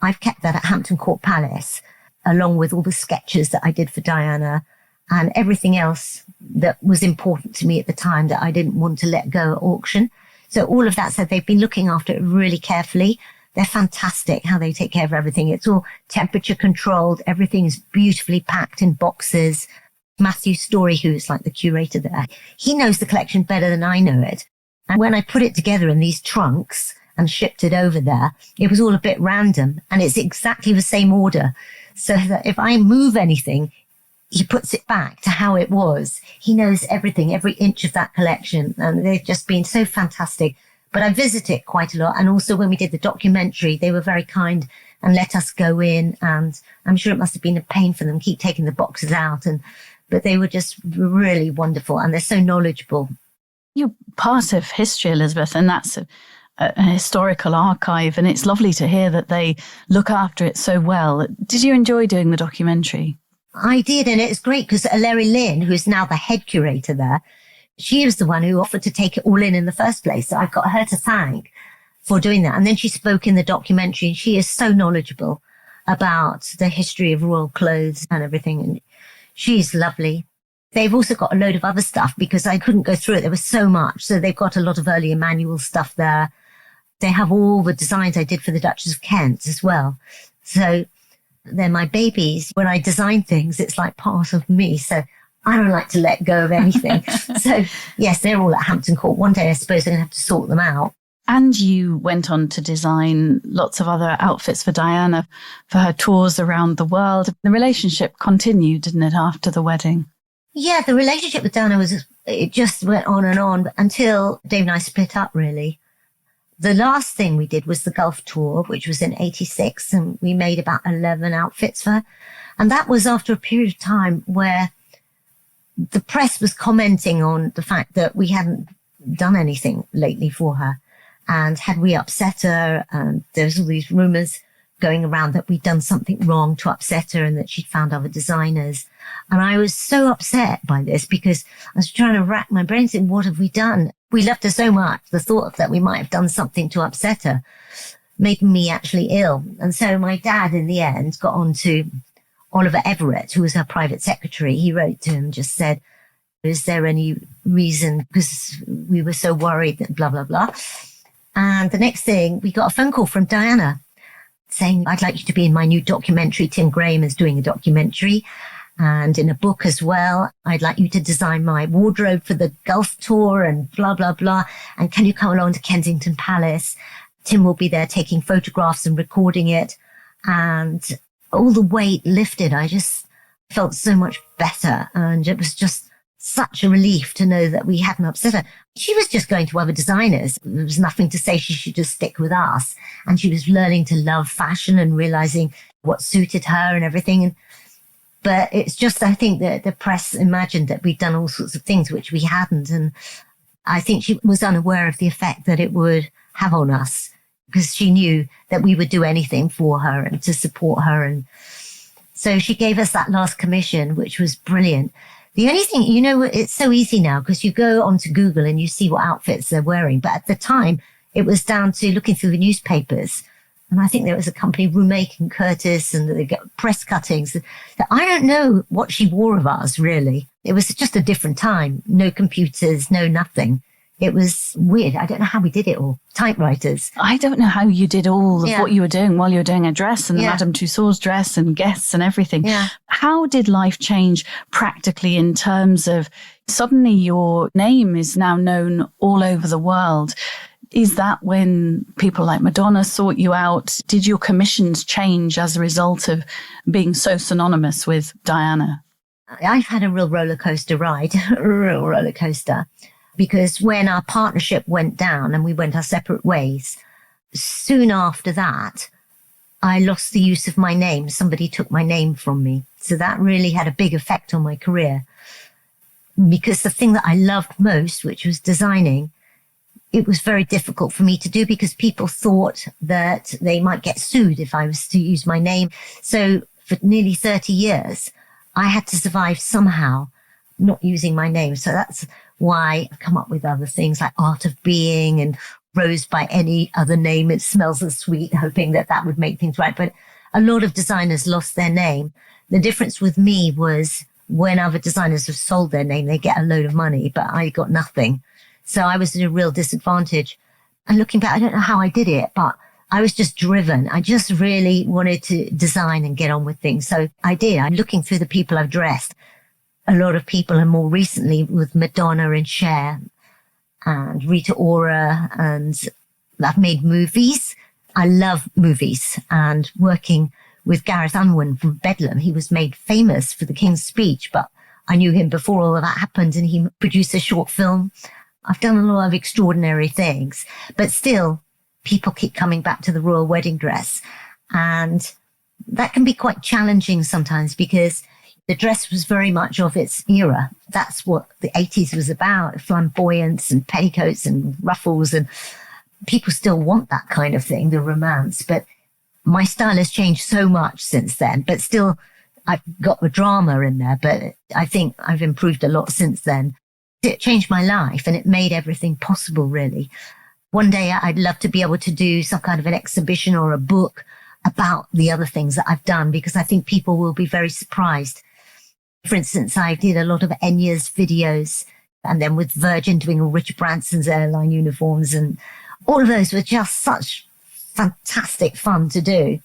[SPEAKER 2] I've kept that at Hampton Court Palace, along with all the sketches that I did for Diana and everything else that was important to me at the time that I didn't want to let go at auction. So all of that said, they've been looking after it really carefully. They're fantastic how they take care of everything. It's all temperature controlled. Everything is beautifully packed in boxes. Matthew Story, who's like the curator there, he knows the collection better than I know it. And when I put it together in these trunks and shipped it over there, it was all a bit random and it's exactly the same order. So that if I move anything, he puts it back to how it was. He knows everything, every inch of that collection. And they've just been so fantastic. But I visit it quite a lot. And also when we did the documentary, they were very kind and let us go in. And I'm sure it must have been a pain for them, keep taking the boxes out. But they were just really wonderful. And they're so knowledgeable.
[SPEAKER 1] You're part of history, Elizabeth, and that's a historical archive. And it's lovely to hear that they look after it so well. Did you enjoy doing the documentary?
[SPEAKER 2] I did, and it's great because Larry Lynn, who's now the head curator there, she was the one who offered to take it all in the first place. So I've got her to thank for doing that. And then she spoke in the documentary, and she is so knowledgeable about the history of royal clothes and everything. And she's lovely. They've also got a load of other stuff because I couldn't go through it. There was so much. So they've got a lot of early Emanuel stuff there. They have all the designs I did for the Duchess of Kent as well. So they're my babies. When I design things, it's like part of me. So I don't like to let go of anything. So yes, they're all at Hampton Court. One day, I suppose I'm going to have to sort them out.
[SPEAKER 1] And you went on to design lots of other outfits for Diana for her tours around the world. The relationship continued, didn't it, after the wedding?
[SPEAKER 2] Yeah, the relationship with Diana it just went on and on until Dave and I split up, really. The last thing we did was the Gulf tour, which was in 86, and we made about 11 outfits for her. And that was after a period of time where the press was commenting on the fact that we hadn't done anything lately for her. And had we upset her? And there's all these rumors going around that we'd done something wrong to upset her and that she'd found other designers. And I was so upset by this because I was trying to rack my brains in what have we done? We loved her so much. The thought that we might have done something to upset her made me actually ill. And so my dad in the end got on to Oliver Everett, who was her private secretary. He wrote to him, just said, is there any reason? Because we were so worried that blah, blah, blah. And the next thing, we got a phone call from Diana saying, I'd like you to be in my new documentary. Tim Graham is doing a documentary and in a book as well. I'd like you to design my wardrobe for the Gulf tour and blah, blah, blah. And can you come along to Kensington Palace? Tim will be there taking photographs and recording it. And all the weight lifted. I just felt so much better. And it was just such a relief to know that we hadn't upset her. She was just going to other designers. There was nothing to say she should just stick with us. And she was learning to love fashion and realizing what suited her and everything. But it's just, I think that the press imagined that we'd done all sorts of things which we hadn't. And I think she was unaware of the effect that it would have on us because she knew that we would do anything for her and to support her. And so she gave us that last commission, which was brilliant. The only thing, it's so easy now because you go onto Google and you see what outfits they're wearing. But at the time, it was down to looking through the newspapers. And I think there was a company, Rumake and Curtis, and they get press cuttings. I don't know what she wore of ours, really. It was just a different time. No computers, no nothing. It was weird. I don't know how we did it all. Typewriters.
[SPEAKER 1] I don't know how you did all of what you were doing while you were doing a dress and Madame Tussauds dress and guests and everything.
[SPEAKER 2] Yeah.
[SPEAKER 1] How did life change practically in terms of suddenly your name is now known all over the world? Is that when people like Madonna sought you out? Did your commissions change as a result of being so synonymous with Diana?
[SPEAKER 2] I've had a real roller coaster ride, a real roller coaster. Because when our partnership went down and we went our separate ways, soon after that, I lost the use of my name. Somebody took my name from me. So that really had a big effect on my career. Because the thing that I loved most, which was designing, it was very difficult for me to do because people thought that they might get sued if I was to use my name. So for nearly 30 years, I had to survive somehow not using my name. So that's why I've come up with other things like Art of Being and Rose by any other name. It smells as sweet, hoping that that would make things right. But a lot of designers lost their name. The difference with me was when other designers have sold their name, they get a load of money, but I got nothing. So I was at a real disadvantage. And looking back, I don't know how I did it, but I was just driven. I just really wanted to design and get on with things. So I did. I'm looking through the people I've dressed. A lot of people, and more recently with Madonna and Cher and Rita Ora, and I've made movies. I love movies, and working with Gareth Unwin from Bedlam, he was made famous for The King's Speech, but I knew him before all of that happened, and he produced a short film. I've done a lot of extraordinary things, but still people keep coming back to the royal wedding dress, and that can be quite challenging sometimes because the dress was very much of its era. That's what the 80s was about, flamboyance and petticoats and ruffles. And people still want that kind of thing, the romance. But my style has changed so much since then. But still, I've got the drama in there. But I think I've improved a lot since then. It changed my life and it made everything possible, really. One day I'd love to be able to do some kind of an exhibition or a book about the other things that I've done, because I think people will be very surprised. For instance, I did a lot of Enya's videos, and then with Virgin doing all Richard Branson's airline uniforms, and all of those were just such fantastic fun to do.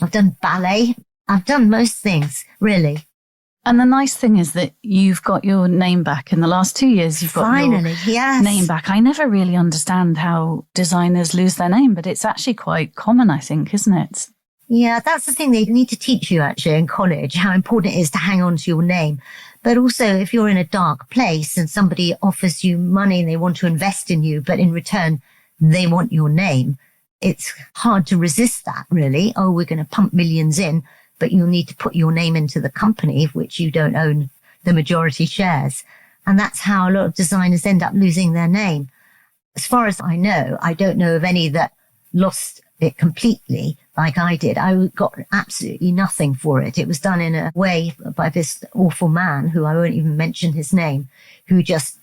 [SPEAKER 2] I've done ballet. I've done most things, really.
[SPEAKER 1] And the nice thing is that you've got your name back. In the last 2 years, you've got your name back. I never really understand how designers lose their name, but it's actually quite common, I think, isn't it?
[SPEAKER 2] Yeah, that's the thing they need to teach you actually in college, how important it is to hang on to your name. But also if you're in a dark place and somebody offers you money and they want to invest in you, but in return, they want your name. It's hard to resist that really. Oh, we're going to pump millions in, but you'll need to put your name into the company of which you don't own the majority shares. And that's how a lot of designers end up losing their name. As far as I know, I don't know of any that lost it completely like I did. I got absolutely nothing for it. It was done in a way by this awful man who I won't even mention his name, who just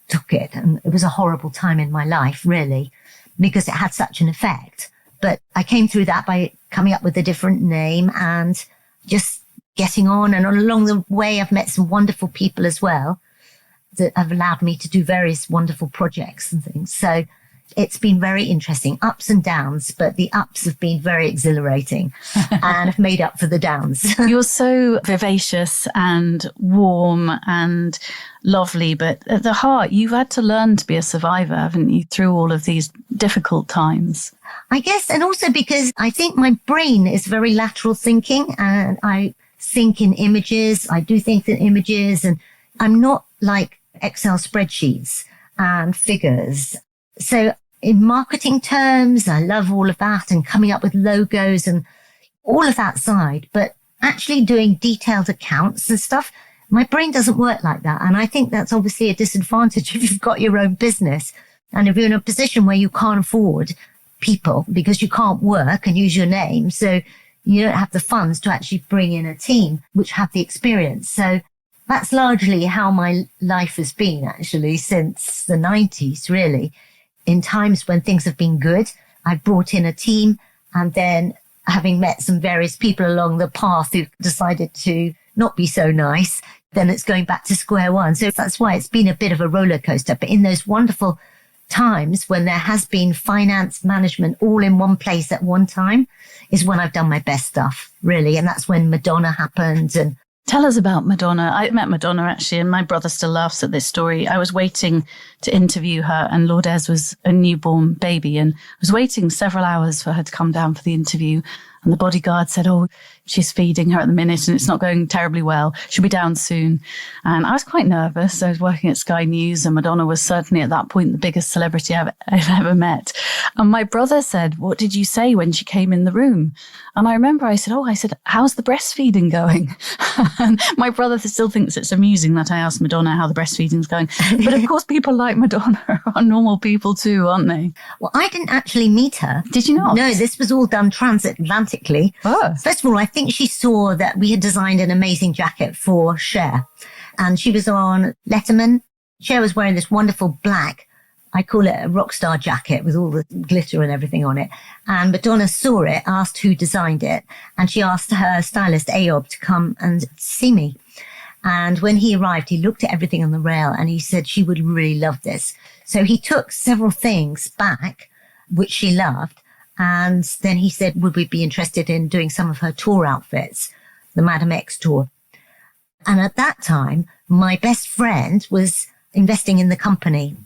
[SPEAKER 2] took it. And it was a horrible time in my life, really, because it had such an effect. But I came through that by coming up with a different name and just getting on. And along the way, I've met some wonderful people as well that have allowed me to do various wonderful projects and things. So it's been very interesting, ups and downs, but the ups have been very exhilarating and have made up for the downs.
[SPEAKER 1] You're so vivacious and warm and lovely, but at the heart, you've had to learn to be a survivor, haven't you, through all of these difficult times?
[SPEAKER 2] I guess, and also because I think my brain is very lateral thinking and I think in images. I do think in images, and I'm not like Excel spreadsheets and figures. So in marketing terms, I love all of that and coming up with logos and all of that side. But actually doing detailed accounts and stuff, my brain doesn't work like that. And I think that's obviously a disadvantage if you've got your own business and if you're in a position where you can't afford people because you can't work and use your name. So you don't have the funds to actually bring in a team which have the experience. So that's largely how my life has been actually since the 90s, really. In times when things have been good, I've brought in a team, and then having met some various people along the path who decided to not be so nice, then it's going back to square one. So that's why it's been a bit of a roller coaster. But in those wonderful times when there has been finance management all in one place at one time is when I've done my best stuff, really. And that's when Madonna happened. And
[SPEAKER 1] tell us about Madonna. I met Madonna actually, and my brother still laughs at this story. I was waiting to interview her, and Lourdes was a newborn baby, and I was waiting several hours for her to come down for the interview. And the bodyguard said, oh, she's feeding her at the minute and it's not going terribly well. She'll be down soon. And I was quite nervous. I was working at Sky News, and Madonna was certainly at that point the biggest celebrity I've ever met. And my brother said, what did you say when she came in the room? And I remember I said, how's the breastfeeding going? And my brother still thinks it's amusing that I asked Madonna how the breastfeeding's going. But of course, people like Madonna are normal people too, aren't they?
[SPEAKER 2] well, I didn't actually meet her.
[SPEAKER 1] Did you not?
[SPEAKER 2] No, this was all done transatlantically.
[SPEAKER 1] Oh.
[SPEAKER 2] First of all, I think she saw that we had designed an amazing jacket for Cher, and she was on Letterman. Cher was wearing this wonderful black, I call it a rock star jacket with all the glitter and everything on it. And Madonna saw it, asked who designed it, and she asked her stylist Ayob to come and see me. And when he arrived, he looked at everything on the rail and he said she would really love this. So he took several things back, which she loved. And then he said, would we be interested in doing some of her tour outfits, the Madame X tour? And at that time, my best friend was investing in the company.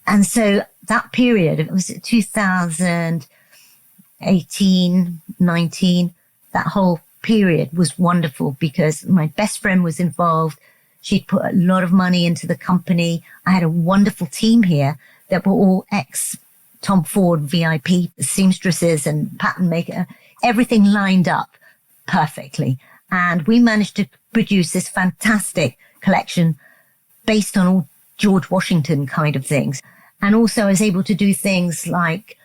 [SPEAKER 2] And so that period, it was 2018, 19, that whole period was wonderful because my best friend was involved. She'd put a lot of money into the company. I had a wonderful team here that were all Tom Ford VIP seamstresses and pattern maker, everything lined up perfectly. And we managed to produce this fantastic collection based on all George Washington kind of things. And also I was able to do things like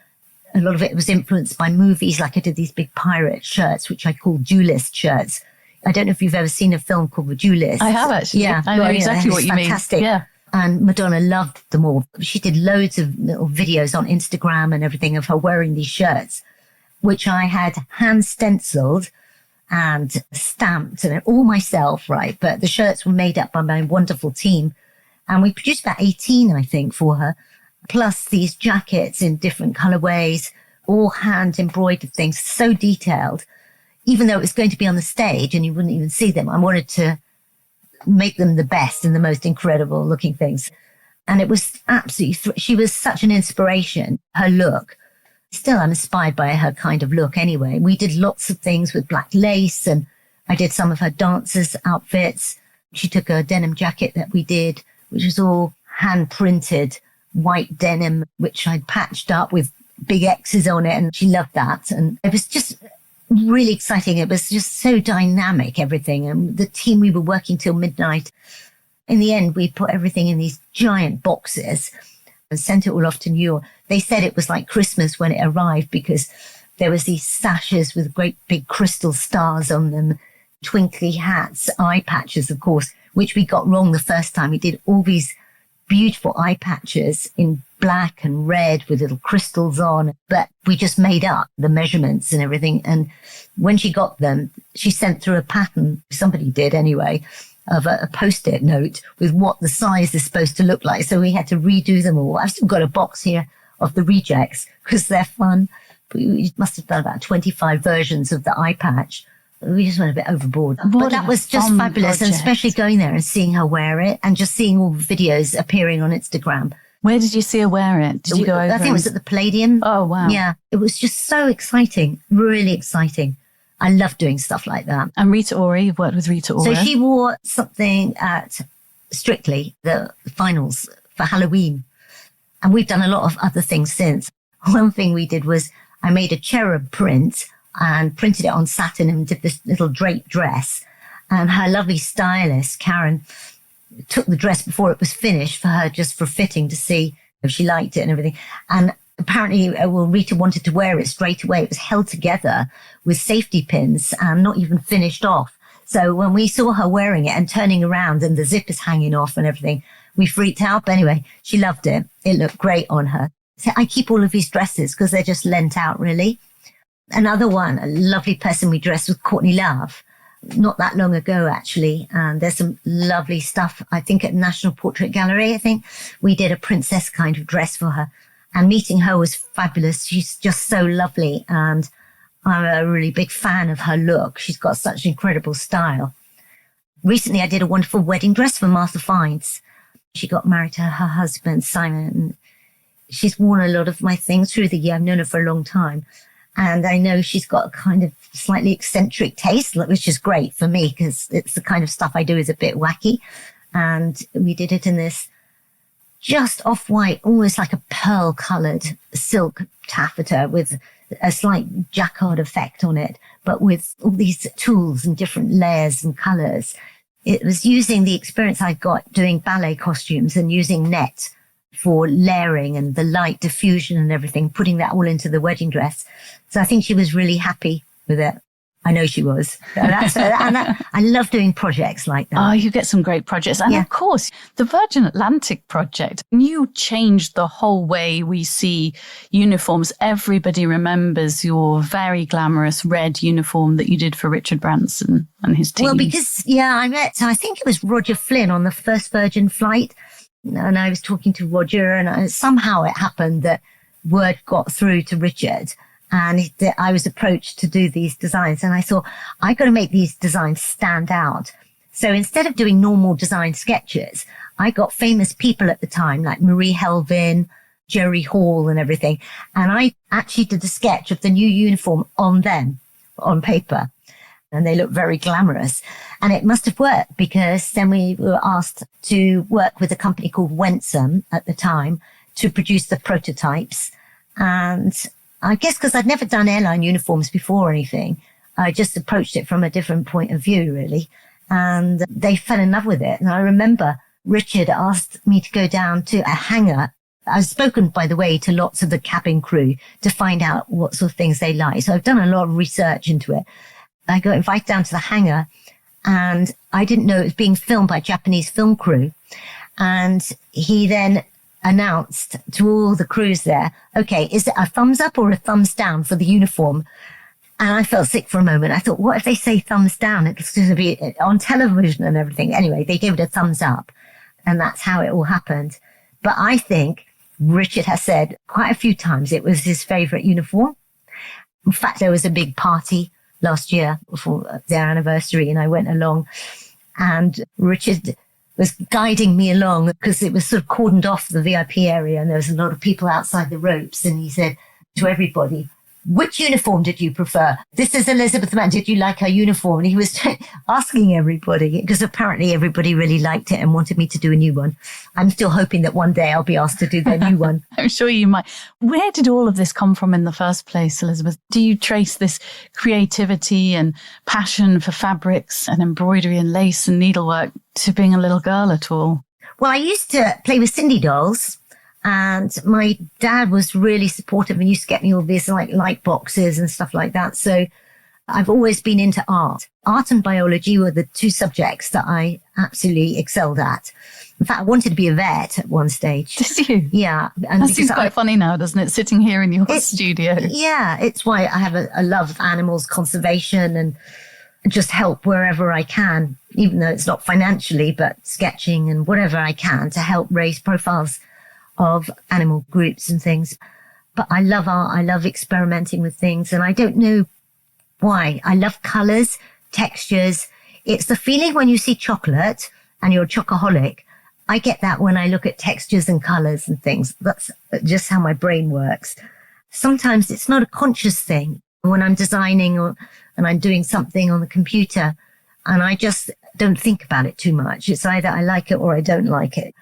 [SPEAKER 2] a lot of it was influenced by movies. Like I did these big pirate shirts, which I call duelist shirts. I don't know if you've ever seen a film called The Duelist.
[SPEAKER 1] I have actually.
[SPEAKER 2] Yeah.
[SPEAKER 1] I know exactly what you mean.
[SPEAKER 2] Fantastic.
[SPEAKER 1] Yeah.
[SPEAKER 2] And Madonna loved them all. She did loads of little videos on Instagram and everything of her wearing these shirts, which I had hand stenciled and stamped and all myself, right? But the shirts were made up by my wonderful team. And we produced about 18, I think, for her, plus these jackets in different colorways, all hand embroidered things, so detailed. Even though it was going to be on the stage and you wouldn't even see them, I wanted to make them the best and the most incredible looking things. And it was absolutely, she was such an inspiration. Her look Still, I'm inspired by her kind of look anyway. We did lots of things with black lace, and I did some of her dancers' outfits. She took a denim jacket that we did, which was all hand printed white denim, which I'd patched up with big X's on it, and she loved that. And it was just really exciting. It was just so dynamic, everything. And the team, we were working till midnight. In the end, we put everything in these giant boxes and sent it all off to New York. They said it was like Christmas when it arrived because there was these sashes with great big crystal stars on them, twinkly hats, eye patches, of course, which we got wrong the first time. We did all these beautiful eye patches in black and red with little crystals on, but we just made up the measurements and everything. And when she got them, she sent through a pattern, somebody did anyway, of a post-it note with what the size is supposed to look like. So we had to redo them all. I've still got a box here of the rejects because they're fun. But we must have done about 25 versions of the eye patch. We just went a bit overboard. But that was just fabulous, project. And especially going there and seeing her wear it and just seeing all the videos appearing on Instagram.
[SPEAKER 1] Where did you see her wear it? Did you go over?
[SPEAKER 2] I think it was at the Palladium.
[SPEAKER 1] Oh, wow.
[SPEAKER 2] Yeah, it was just so exciting, really exciting. I love doing stuff like that.
[SPEAKER 1] And Rita Ora, you've worked with Rita Ora.
[SPEAKER 2] So she wore something at Strictly, the finals for Halloween. And we've done a lot of other things since. One thing we did was I made a cherub print and printed it on satin and did this little draped dress. And her lovely stylist, Karen, took the dress before it was finished for her, just for fitting to see if she liked it and everything. And apparently, Rita wanted to wear it straight away. It was held together with safety pins and not even finished off. So when we saw her wearing it and turning around and the zip is hanging off and everything, we freaked out. But anyway, she loved it. It looked great on her. So I keep all of these dresses because they're just lent out, really. Another one, a lovely person we dressed with, Courtney Love, not that long ago, actually. And there's some lovely stuff, I think, at National Portrait Gallery. I think we did a princess kind of dress for her. And meeting her was fabulous. She's just so lovely. And I'm a really big fan of her look. She's got such incredible style. Recently, I did a wonderful wedding dress for Martha Fiennes. She got married to her husband, Simon. She's worn a lot of my things through the year. I've known her for a long time. And I know she's got a kind of slightly eccentric taste, which is great for me because it's the kind of stuff I do is a bit wacky. And we did it in this just off-white, almost like a pearl-coloured silk taffeta with a slight jacquard effect on it, but with all these tools and different layers and colours. It was using the experience I got doing ballet costumes and using net for layering and the light diffusion and everything, putting that all into the wedding dress. So I think she was really happy with it. I know she was. I love doing projects like that.
[SPEAKER 1] Oh, you get some great projects. And of course, the Virgin Atlantic project, you changed the whole way we see uniforms. Everybody remembers your very glamorous red uniform that you did for Richard Branson and his team.
[SPEAKER 2] Well, because, I think it was Roger Flynn on the first Virgin flight. And I was talking to Roger and somehow it happened that word got through to Richard. And I was approached to do these designs. And I thought, I got to make these designs stand out. So instead of doing normal design sketches, I got famous people at the time, like Marie Helvin, Jerry Hall and everything. And I actually did a sketch of the new uniform on them, on paper. And they look very glamorous. And it must have worked because then we were asked to work with a company called Wensum at the time to produce the prototypes. And I guess because I'd never done airline uniforms before or anything, I just approached it from a different point of view, really. And they fell in love with it. And I remember Richard asked me to go down to a hangar. I've spoken, by the way, to lots of the cabin crew to find out what sort of things they like. So I've done a lot of research into it. I got invited down to the hangar and I didn't know it was being filmed by a Japanese film crew. And he then announced to all the crews there, okay, is it a thumbs up or a thumbs down for the uniform? And I felt sick for a moment. I thought, what if they say thumbs down? It's going to be on television and everything. Anyway, they gave it a thumbs up and that's how it all happened. But I think Richard has said quite a few times it was his favorite uniform. In fact, there was a big party last year for their anniversary and I went along and Richard was guiding me along because it was sort of cordoned off the VIP area and there was a lot of people outside the ropes. And he said, to everybody, which uniform did you prefer? This is Elizabeth Emanuel. Did you like her uniform? And he was asking everybody, because apparently everybody really liked it and wanted me to do a new one. I'm still hoping that one day I'll be asked to do their new one.
[SPEAKER 1] I'm sure you might. Where did all of this come from in the first place, Elizabeth? Do you trace this creativity and passion for fabrics and embroidery and lace and needlework to being a little girl at all?
[SPEAKER 2] Well, I used to play with Cindy dolls. And my dad was really supportive and used to get me all these like light boxes and stuff like that. So I've always been into art. Art and biology were the two subjects that I absolutely excelled at. In fact, I wanted to be a vet at one stage.
[SPEAKER 1] Did you?
[SPEAKER 2] Yeah.
[SPEAKER 1] And that seems quite funny now, doesn't it? Sitting here in your studio.
[SPEAKER 2] Yeah. It's why I have a love of animals, conservation, and just help wherever I can, even though it's not financially, but sketching and whatever I can to help raise profiles of animal groups and things. But I love art. I love experimenting with things. And I don't know why. I love colors, textures. It's the feeling when you see chocolate and you're a chocoholic. I get that when I look at textures and colors and things. That's just how my brain works. Sometimes it's not a conscious thing. When I'm designing and I'm doing something on the computer and I just don't think about it too much. It's either I like it or I don't like it.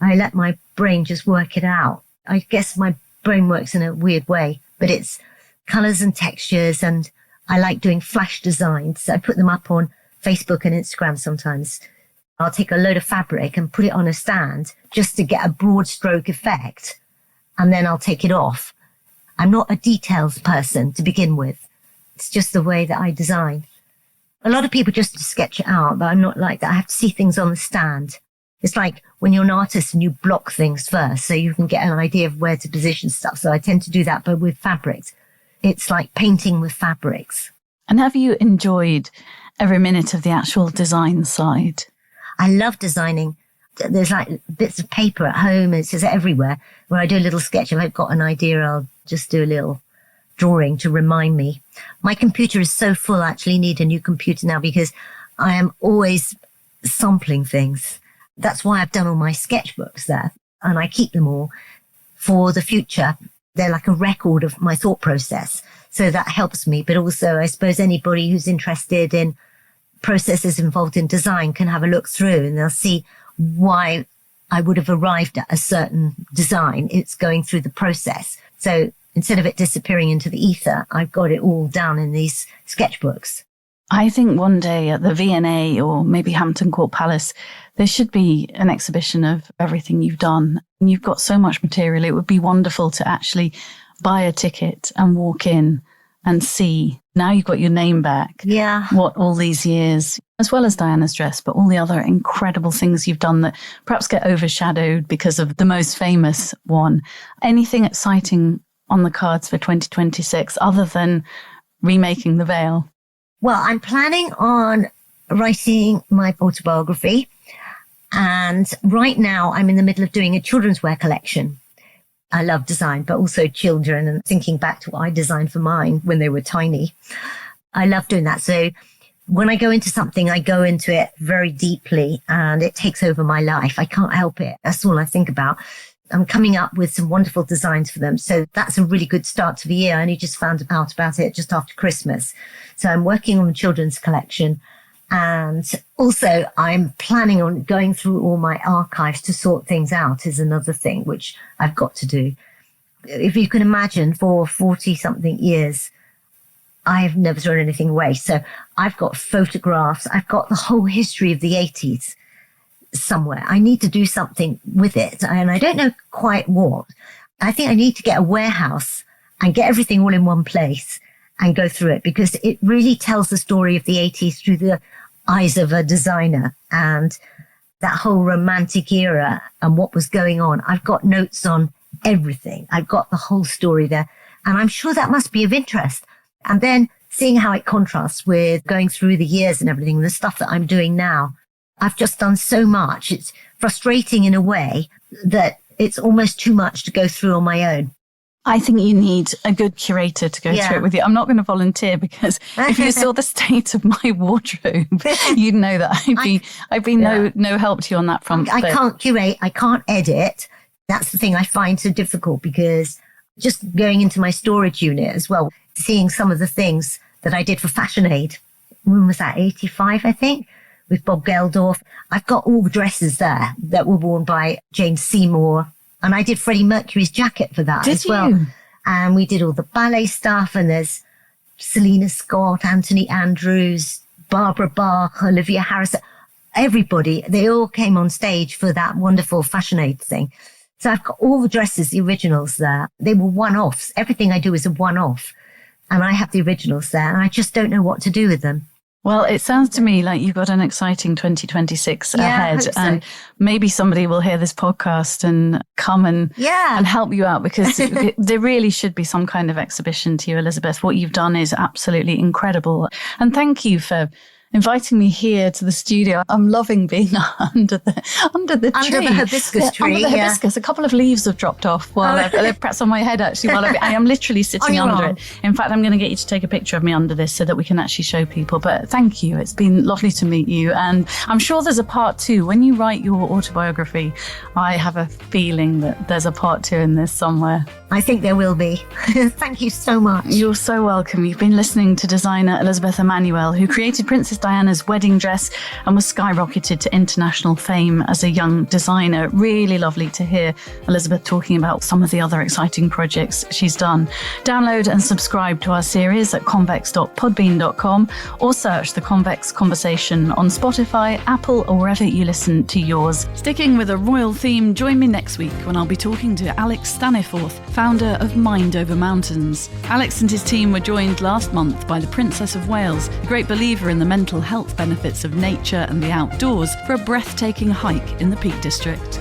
[SPEAKER 2] I let my brain just work it out. I guess my brain works in a weird way, but it's colors and textures, and I like doing flash designs. I put them up on Facebook and Instagram sometimes. I'll take a load of fabric and put it on a stand just to get a broad stroke effect, and then I'll take it off. I'm not a details person to begin with. It's just the way that I design. A lot of people just sketch it out, but I'm not like that. I have to see things on the stand. It's like when you're an artist and you block things first so you can get an idea of where to position stuff. So I tend to do that, but with fabrics. It's like painting with fabrics.
[SPEAKER 1] And have you enjoyed every minute of the actual design side?
[SPEAKER 2] I love designing. There's like bits of paper at home. It's just everywhere where I do a little sketch. If I've got an idea, I'll just do a little drawing to remind me. My computer is so full. I actually need a new computer now because I am always sampling things. That's why I've done all my sketchbooks there, and I keep them all for the future. They're like a record of my thought process. So that helps me. But also, I suppose anybody who's interested in processes involved in design can have a look through and they'll see why I would have arrived at a certain design. It's going through the process. So instead of it disappearing into the ether, I've got it all down in these sketchbooks.
[SPEAKER 1] I think one day at the V&A or maybe Hampton Court Palace, there should be an exhibition of everything you've done. And you've got so much material. It would be wonderful to actually buy a ticket and walk in and see. Now you've got your name back.
[SPEAKER 2] Yeah.
[SPEAKER 1] What all these years, as well as Diana's dress, but all the other incredible things you've done that perhaps get overshadowed because of the most famous one. Anything exciting on the cards for 2026 other than remaking the veil?
[SPEAKER 2] Well, I'm planning on writing my autobiography. And right now I'm in the middle of doing a children's wear collection. I love design, but also children, and thinking back to what I designed for mine when they were tiny. I love doing that. So when I go into something, I go into it very deeply and it takes over my life. I can't help it. That's all I think about. I'm coming up with some wonderful designs for them. So that's a really good start to the year. I only just found out about it just after Christmas. So I'm working on the children's collection. And also I'm planning on going through all my archives to sort things out is another thing, which I've got to do. If you can imagine, for 40 something years, I've never thrown anything away. So I've got photographs. I've got the whole history of the 80s. Somewhere. I need to do something with it. And I don't know quite what. I think I need to get a warehouse and get everything all in one place and go through it, because it really tells the story of the 80s through the eyes of a designer and that whole romantic era and what was going on. I've got notes on everything. I've got the whole story there. And I'm sure that must be of interest. And then seeing how it contrasts with going through the years and everything, the stuff that I'm doing now. I've just done so much. It's frustrating in a way that it's almost too much to go through on my own.
[SPEAKER 1] I think you need a good curator to go through it with you. I'm not going to volunteer because if you saw the state of my wardrobe, you'd know that I'd be no help to you on that front.
[SPEAKER 2] I can't curate. I can't edit. That's the thing I find so difficult, because just going into my storage unit as well, seeing some of the things that I did for Fashion Aid. When was that? 85, I think, with Bob Geldof. I've got all the dresses there that were worn by Jane Seymour. And I did Freddie Mercury's jacket for that as well. And we did all the ballet stuff. And there's Selena Scott, Anthony Andrews, Barbara Bach, Olivia Harris, everybody. They all came on stage for that wonderful Fashion Aid thing. So I've got all the dresses, the originals there. They were one-offs. Everything I do is a one-off. And I have the originals there. And I just don't know what to do with them.
[SPEAKER 1] Well, it sounds to me like you've got an exciting 2026 ahead.
[SPEAKER 2] I hope so.
[SPEAKER 1] And maybe somebody will hear this podcast and come and help you out, because there really should be some kind of exhibition to you, Elizabeth. What you've done is absolutely incredible. And thank you for inviting me here to the studio. I'm loving being under the tree.
[SPEAKER 2] Under the hibiscus tree.
[SPEAKER 1] Under the hibiscus. A couple of leaves have dropped off while they're perhaps on my head, actually. I am literally sitting under it. In fact, I'm going to get you to take a picture of me under this so that we can actually show people. But thank you. It's been lovely to meet you. And I'm sure there's a part 2. When you write your autobiography, I have a feeling that there's a part 2 in this somewhere.
[SPEAKER 2] I think there will be. Thank you so much.
[SPEAKER 1] You're so welcome. You've been listening to designer Elizabeth Emanuel, who created Princess Diana's wedding dress and was skyrocketed to international fame as a young designer. Really lovely to hear Elizabeth talking about some of the other exciting projects she's done. Download and subscribe to our series at convex.podbean.com or search The Convex Conversation on Spotify, Apple, or wherever you listen to yours. Sticking with a royal theme, join me next week when I'll be talking to Alex Staniforth, founder of Mind Over Mountains. Alex and his team were joined last month by the Princess of Wales, a great believer in the mental health benefits of nature and the outdoors, for a breathtaking hike in the Peak District.